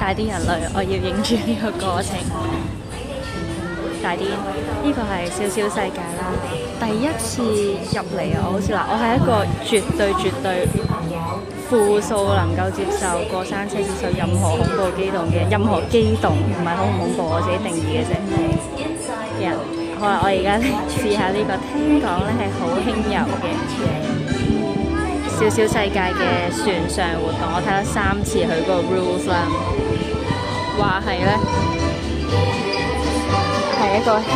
快啲人類，我要影住呢個過程。大啲，呢個係小小世界啦。第一次入嚟啊，我好似我係一個絕對負數能夠接受過山車接受任何恐怖機動嘅任何機動，唔係恐唔恐怖，我自己定義嘅啫。人，好啦，我而家試下呢個，聽講咧係好輕柔嘅小小世界嘅船上活動，我睇咗3次佢嗰個 rules 啦，話係咧係一個輕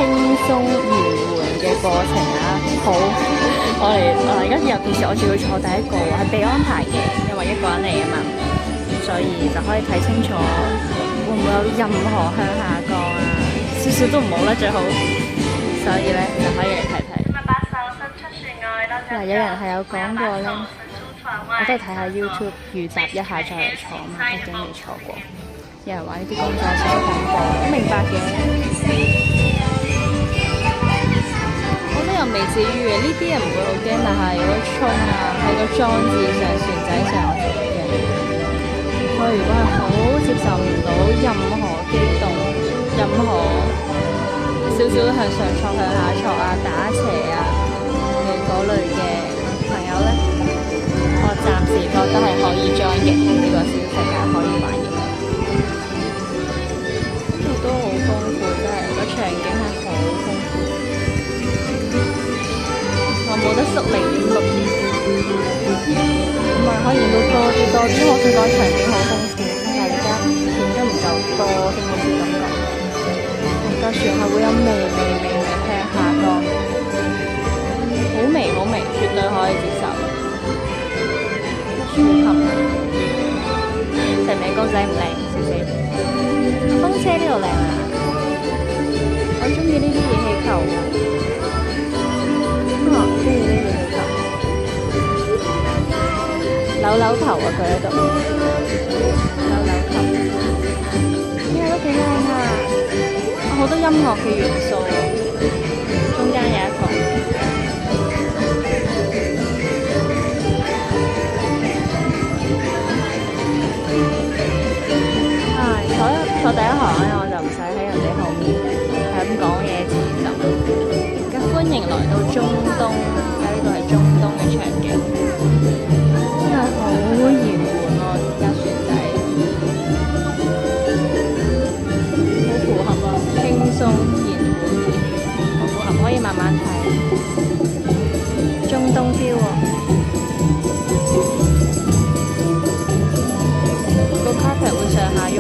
鬆延緩嘅過程啊！好，我而家尤其是我仲要坐第一個，係被安排嘅，因為一個人嚟啊嘛，所以就可以睇清楚會唔會有任何向下降啊，少少都唔好啦，最好，所以咧就可以嚟睇睇。嗱，有人係有講過咧，我都係睇下 YouTube 預習一下再嚟坐嘛，畢竟未坐過。有人話呢啲工作真係恐怖，我明白嘅。我覺得又未至於嘅，呢啲人唔會好驚，但係如果衝啊喺個裝置上、船仔上，我就會驚。我如果係好接受唔到任何機動、任何少少向上挫、向下挫啊、打斜啊嘅嗰類嘅朋友咧，我暫時覺得係可以join嘅呢個小世界可以玩嘅。都好豐富，真係個場景係好豐富。我冇得縮0.6，唔係可以影到多啲，因為我想講場景好豐富，但係而家影得唔夠多，先好似感覺。個船係會有微向下降，好微，絕對可以接受。船冚成名公仔唔靚，少少。風車呢度靚啊！我中意呢啲熱氣球，中意呢啲熱氣球，扭頭啊！佢喺度扭頭，呢個都幾靚啊！好多音樂嘅元素，中間有一個。坐第一行咧，我就唔使喺人哋後面係咁講嘢自就。而家歡迎來到中東，而家呢度係中東嘅場景，真係好延緩喎！而家船仔好符合啊，輕鬆延緩，好符合，可以慢慢睇。中東 feel 喎，個 carpet 會上下喐。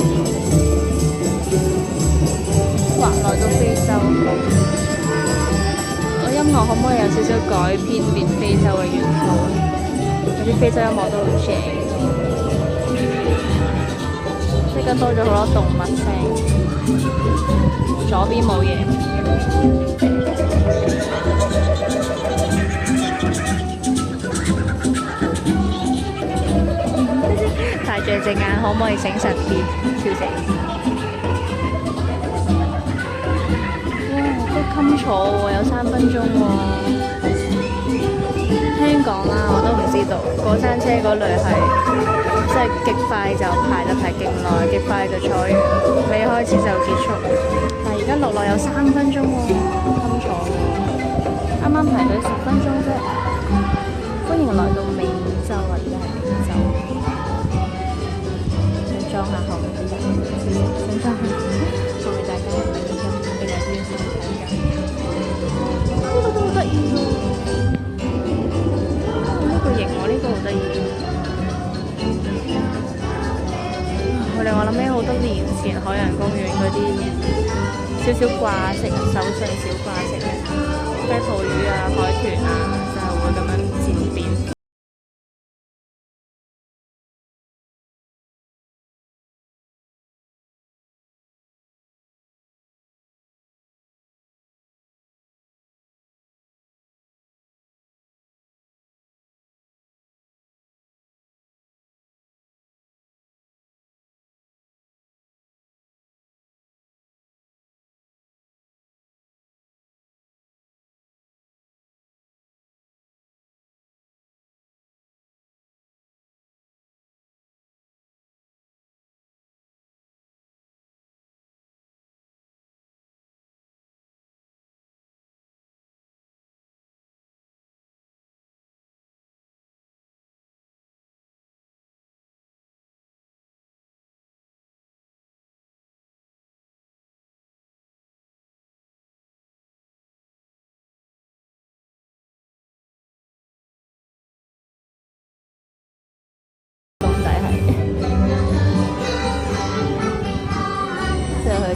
滑落到非洲，我音樂可唔可以有少少改編變非洲嘅元素咧？有啲非洲音樂都好正，即刻多咗好多動物聲。左邊冇嘢，大隻隻眼可唔可以醒神啲？笑死！襟坐喎，有3分鐘喎。聽講啦，我都唔知道。過山車嗰類係即係極快就排得勁耐，極快就坐完，未開始就結束。但係而家落有3分鐘喎，襟坐喎。啱啱排隊10分鐘啫。歡迎來到美洲或者係美洲。想裝下後面啲人，想裝下後面大家嘅聲音，定係邊先睇㗎？呢個都好得意喎！呢個型喎，呢個好得意。佢令我諗起好多年前海洋公園嗰啲少少掛飾、手信小掛飾嘅啤葡魚啊、海豚啊，就係會咁樣漸變。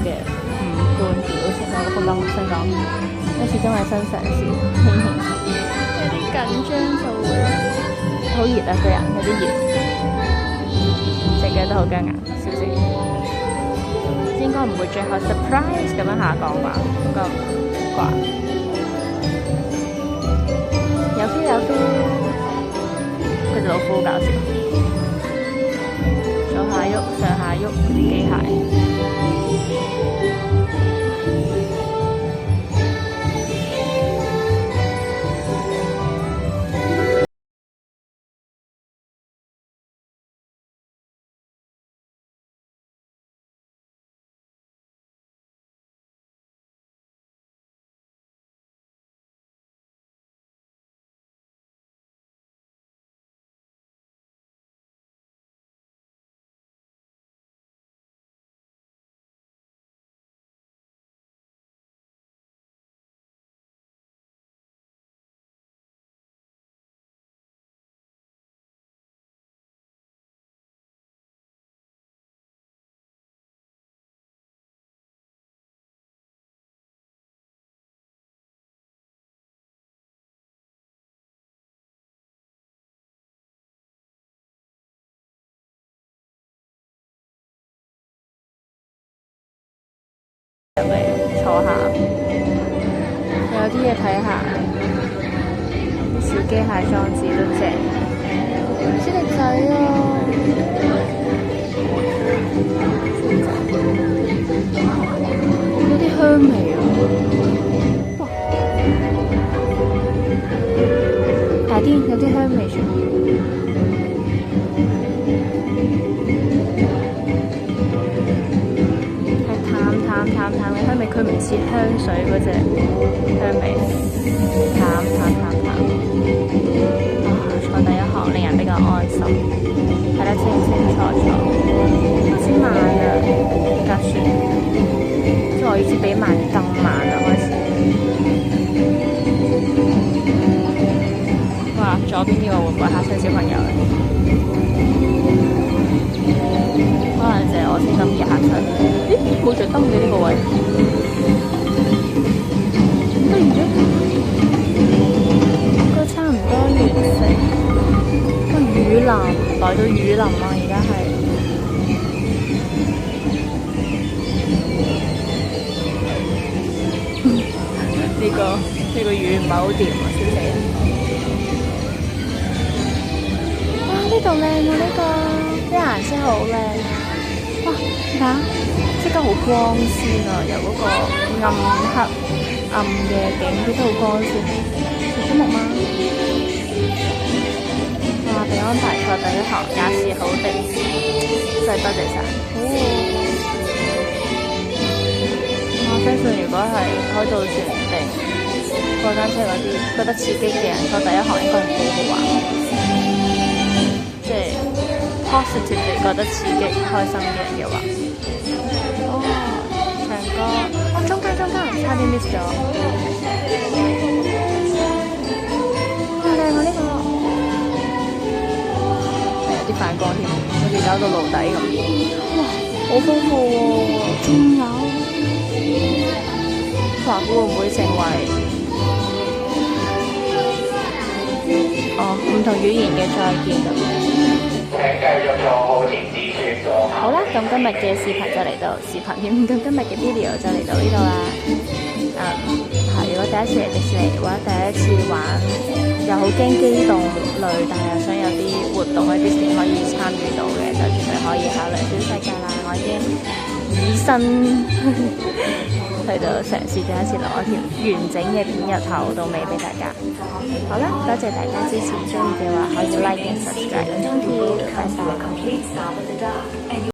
嘅五官表情，我個福金想講，因為始終係新嘗試，有啲緊張就會好熱啊，個人有啲熱，隻腳都好僵硬，少少。應該唔會最後 surprise 咁樣下降吧？應該啩？有 feel 有 feel， 佢隻老虎好搞笑，左下喐上下喐機械。入嚟坐下，有啲嘢睇下，啲小機械裝置都正，知力仔啊，有啲香味啊，哇，大啲有啲香味出現。淡淡嘅香味，佢唔似香水嗰隻香味，淡。坐第一行令人比較安心，睇得清清楚楚。開始慢啦，架船，即係我意思比慢更慢啦，開始。哇！左邊呢個會唔會嚇親小朋友咧？可能就係我先諗住嚇親。咦，冇着燈嘅呢個位，得意嘅，都差唔多完成。個雨林來到雨林啊，而家係呢個雨唔係好掂啊，小死人！哇，呢度靚啊，呢個啲顏色好靚啊！哇，睇下〜即刻好光鮮啊！由嗰個暗黑暗嘅景，變得好光鮮。食咗木嗎？哇！被安排坐第一行也是好的，真係多謝晒。我相信如果係開渡船定過單車嗰啲覺得刺激嘅人，坐第一行應該係好好玩，即係 positive 地覺得刺激開心嘅人嘅話。中間差啲 miss 咗，好靚啊呢個，有啲反光添，好似搞到露底咁。哇，好豐富喎！仲有，哇，會唔會成為唔同語言嘅再見咁？好啦，咁今日嘅視頻就嚟到視頻添，咁今日嘅 video 就嚟到呢度啦。如果第一次嚟迪士尼或者第一次玩，又好驚機動類，但係又想有啲活動喺迪士尼可以參與到嘅，就絕對可以考慮小世界啦。我已經以身去到嘗試咗一次攞條完整嘅片由頭到尾俾大家。好啦，多謝大家支持，中意嘅話可以 like and subscribe。拜拜。